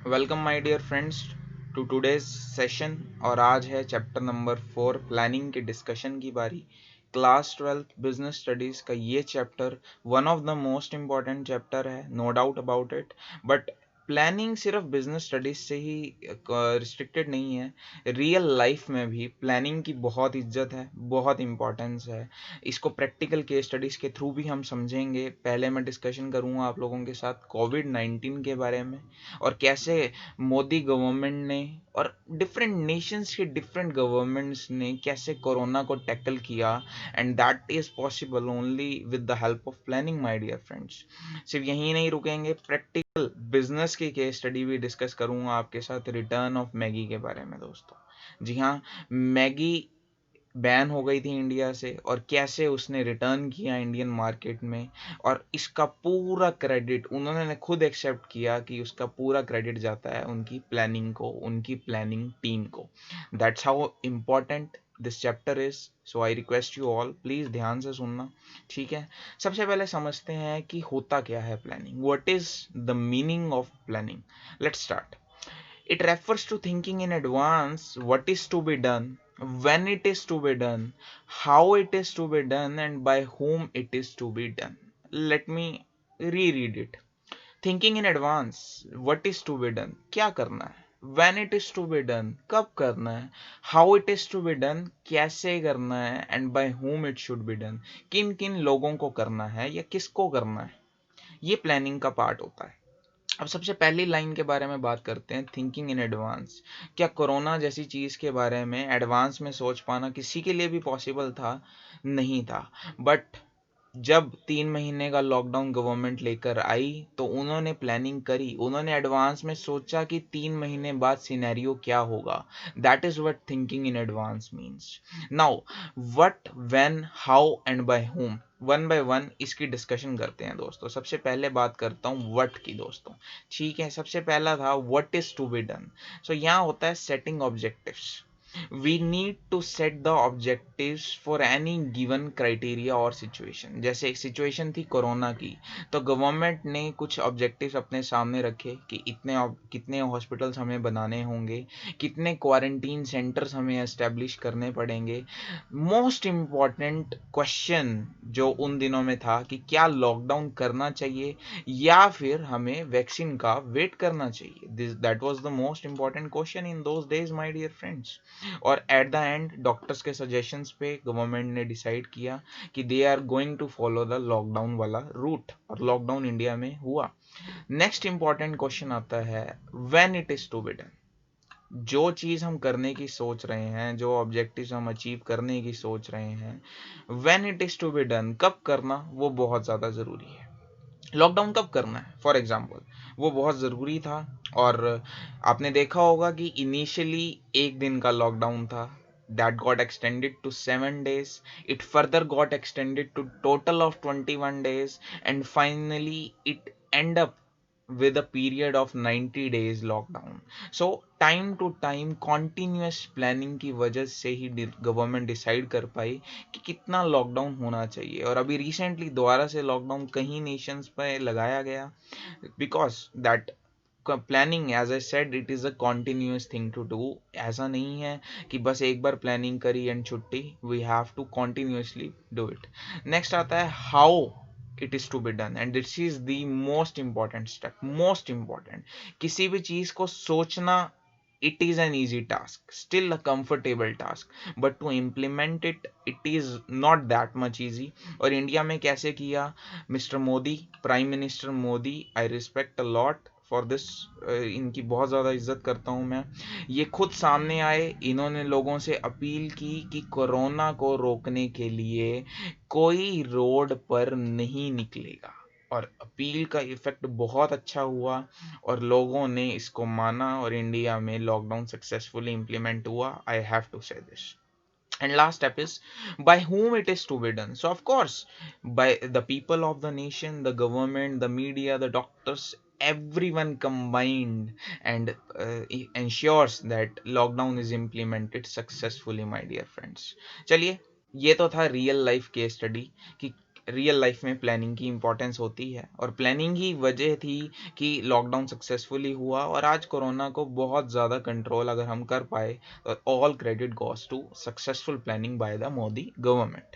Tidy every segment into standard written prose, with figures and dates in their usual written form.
Welcome my dear friends to today's session. और आज है चैप्टर नंबर 4 प्लानिंग की डिस्कशन की बारी। क्लास 12 बिजनेस स्टडीज़ का ये chapter one of the most important chapter है, no doubt about it. But planning सिर्फ बिजनेस स्टडीज से ही रिस्ट्रिक्टेड नहीं है, रियल लाइफ में भी प्लानिंग की बहुत इज्जत है, बहुत इम्पोर्टेंस है। इसको प्रैक्टिकल केस स्टडीज़ के थ्रू भी हम समझेंगे। पहले मैं डिस्कशन करूँगा आप लोगों के साथ कोविड-19 के बारे में, और कैसे मोदी गवर्नमेंट ने और डिफरेंट नेशंस के डिफरेंट गवर्नमेंट्स ने कैसे कोरोना को टैकल किया, and that is possible only with the help of planning my dear friends. सिर्फ यहीं नहीं रुकेंगे, प्रैक्टिकल बिजनेस की केस स्टडी भी डिस्कस करूंगा आपके साथ, रिटर्न ऑफ मैगी के बारे में दोस्तों। जी हाँ, मैगी बैन हो गई थी इंडिया से और कैसे उसने रिटर्न किया इंडियन मार्केट में, और इसका पूरा क्रेडिट उन्होंने खुद एक्सेप्ट किया कि उसका पूरा क्रेडिट जाता है उनकी प्लानिंग को, उनकी प्लानिंग टीम को। That's how important this chapter is. So I request you all, please ध्यान से सुनना, ठीक है। सबसे पहले समझते हैं कि होता क्या है planning, what is the meaning of planning. Let's start. It refers to thinking in advance what is to be done, when it is to be done, how it is to be done, and by whom it is to be done. Let me reread it. Thinking in advance what is to be done, क्या करना है, when it is to be done, कब करना है, how it is to be done, कैसे करना है, and by whom it should be done, किन किन लोगों को करना है या किसको करना है। ये प्लानिंग का पार्ट होता है। अब सबसे पहली लाइन के बारे में बात करते हैं, थिंकिंग इन एडवांस। क्या कोरोना जैसी चीज़ के बारे में एडवांस में सोच पाना किसी के लिए भी पॉसिबल था? नहीं था। बट जब 3 महीने का लॉकडाउन गवर्नमेंट लेकर आई तो उन्होंने प्लानिंग करी, उन्होंने एडवांस में सोचा कि 3 महीने बाद सिनेरियो क्या होगा। That is what thinking in advance means. Now what, when, how and by whom, one by one इसकी डिस्कशन करते हैं दोस्तों। सबसे पहले बात करता हूँ व्हाट की दोस्तों, ठीक है। सबसे पहला था what is to be done. So यहाँ होता है setting objectives. we need to set the objectives for any given criteria और situation। जैसे एक सिचुएशन थी कोरोना की, तो गवर्नमेंट ने कुछ ऑब्जेक्टिव्स अपने सामने रखे कि कितने हॉस्पिटल्स हमें बनाने होंगे, कितने क्वारंटीन सेंटर्स हमें एस्टेब्लिश करने पड़ेंगे। मोस्ट इम्पॉर्टेंट क्वेश्चन जो उन दिनों में था कि क्या लॉकडाउन करना चाहिए या फिर हमें वैक्सीन का वेट करना चाहिए। This that was the most important question in those days my dear friends. और एट द एंड डॉक्टर्स के सजेशंस पे गवर्नमेंट ने डिसाइड किया कि they are going to follow the lockdown वाला रूट, और लॉकडाउन इंडिया में हुआ। नेक्स्ट इंपॉर्टेंट क्वेश्चन आता है when it is to be done. जो चीज़ हम करने की सोच रहे हैं, जो ऑब्जेक्टिव्स हम अचीव करने की सोच रहे हैं, when it is to be done, कब करना, वो बहुत ज़्यादा ज़रूरी है। लॉकडाउन कब करना है फॉर एग्जाम्पल, वो बहुत ज़रूरी था। और आपने देखा होगा कि इनिशियली 1 दिन का लॉकडाउन था, that got extended to 7 days, it further got extended to total of 21 days, and finally it end up with a period of 90 days lockdown. So time to time continuous planning की वजह से ही government decide कर पाई कि कितना lockdown होना चाहिए। और अभी रिसेंटली दोबारा से लॉकडाउन कहीं नेशंस पे लगाया गया, because that planning, as I said, it is a continuous thing to do. ऐसा नहीं है कि बस एक बार प्लानिंग करी एंड छुट्टी, we have to continuously do it. Next आता है how it is to be done, and this is the most important step, most important. किसी भी चीज को सोचना, it is an easy task, still a comfortable task, but to implement it is not that much easy। और India में कैसे किया mister Modi, prime minister Modi, I respect a lot for this, इनकी बहुत ज़्यादा इज्जत करता हूँ मैं। ये खुद सामने आए, इन्होंने लोगों से अपील की कि कोरोना को रोकने के लिए कोई रोड पर नहीं निकलेगा, और अपील का इफेक्ट बहुत अच्छा हुआ और लोगों ने इसको माना और इंडिया में लॉकडाउन सक्सेसफुली इंप्लीमेंट हुआ। आई हैव टू से this. And last step is by whom it is to be done. So of course, by the people of the nation, the government, the media, the doctors, everyone combined, and ensures that lockdown is implemented successfully, my dear friends। चलिए, ये तो था real life case study कि real life में planning की importance होती है, और प्लानिंग ही वजह थी कि लॉकडाउन सक्सेसफुली हुआ और आज कोरोना को बहुत ज़्यादा कंट्रोल अगर हम कर पाए तो all credit goes to successful planning by the Modi government.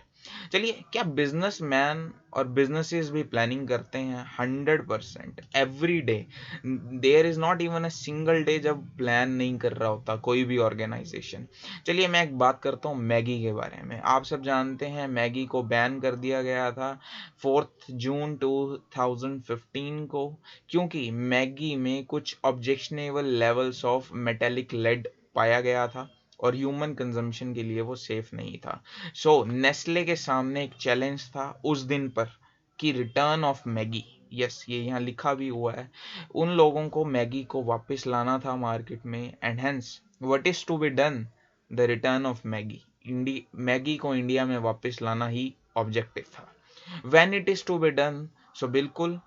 चलिए, क्या बिजनेसमैन और बिजनेसेस भी प्लानिंग करते हैं? 100% every day. There is not even a single day जब प्लान नहीं कर रहा होता कोई भी ऑर्गेनाइजेशन। चलिए, मैं एक बात करता हूँ मैगी के बारे में। आप सब जानते हैं मैगी को बैन कर दिया गया था 4 जून 2015 को, क्योंकि मैगी में कुछ objectionable levels of metallic lead पाया गया था और ह्यूमन कंजम्पशन के लिए वो सेफ नहीं था। सो नेस्ले के सामने एक चैलेंज था उस दिन पर कि रिटर्न ऑफ मैगी, यस ये यहाँ लिखा भी हुआ है, उन लोगों को मैगी को वापस लाना था मार्केट में। And hence what is to be done, the return of Maggi. Maggi को इंडिया में वापस लाना ही ऑब्जेक्टिव था। When it is to be done, so बिल्कुल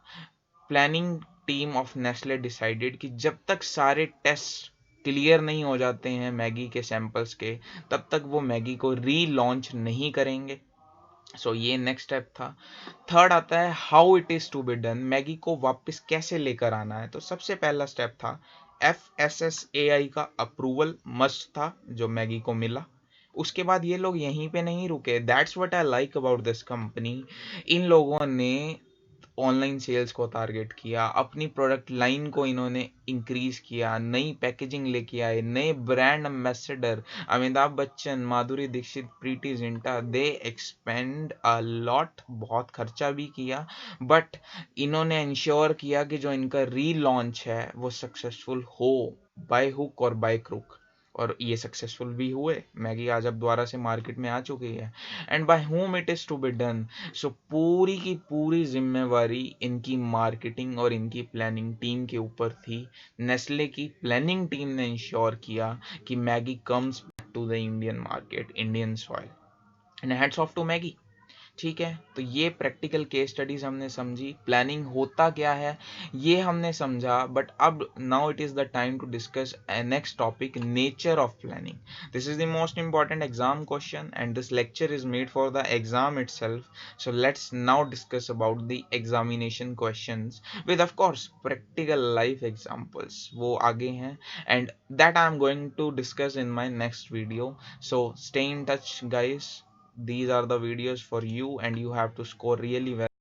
planning team of Nestle decided कि जब तक सारे टेस्ट क्लियर नहीं हो जाते हैं मैगी के सैंपल्स के, तब तक वो मैगी को री लॉन्च नहीं करेंगे। सो ये नेक्स्ट स्टेप था। थर्ड आता है how it is to be done, Maggi को वापस कैसे लेकर आना है। तो सबसे पहला स्टेप था FSSAI का अप्रूवल मस्ट था जो मैगी को मिला। उसके बाद ये लोग यहीं पे नहीं रुके, that's what I like about this company. इन लोगों ने ऑनलाइन सेल्स को टारगेट किया, अपनी प्रोडक्ट लाइन को इन्होंने इंक्रीज किया, नई पैकेजिंग लेके आए, नए brand ambassador Amitabh Bachchan, Madhuri Dixit, Preity Zinta, they expend a lot, बहुत खर्चा भी किया, बट इन्होंने इंश्योर किया कि जो इनका री लॉन्च है वो सक्सेसफुल हो, बाय हुक और बाय क्रुक। और ये सक्सेसफुल भी हुए, मैगी आज अब दोबारा से मार्केट में आ चुकी है। And by whom it is to be done, so पूरी की पूरी जिम्मेवारी इनकी मार्केटिंग और इनकी प्लानिंग टीम के ऊपर थी। नेस्ले की प्लानिंग टीम ने इंश्योर किया कि Maggi comes back to the Indian market, Indian soil, and hats off to Maggi. ठीक है, तो ये प्रैक्टिकल केस स्टडीज हमने समझी, प्लानिंग होता क्या है ये हमने समझा। बट अब now it is the time to discuss next topic, nature of planning. This is the most important exam question and this lecture is made for the exam itself. So let's now discuss about the examination questions with of course practical life examples, वो आगे हैं, and that I am going to discuss in my next video. So stay in touch guys, these are the videos for you and you have to score really well.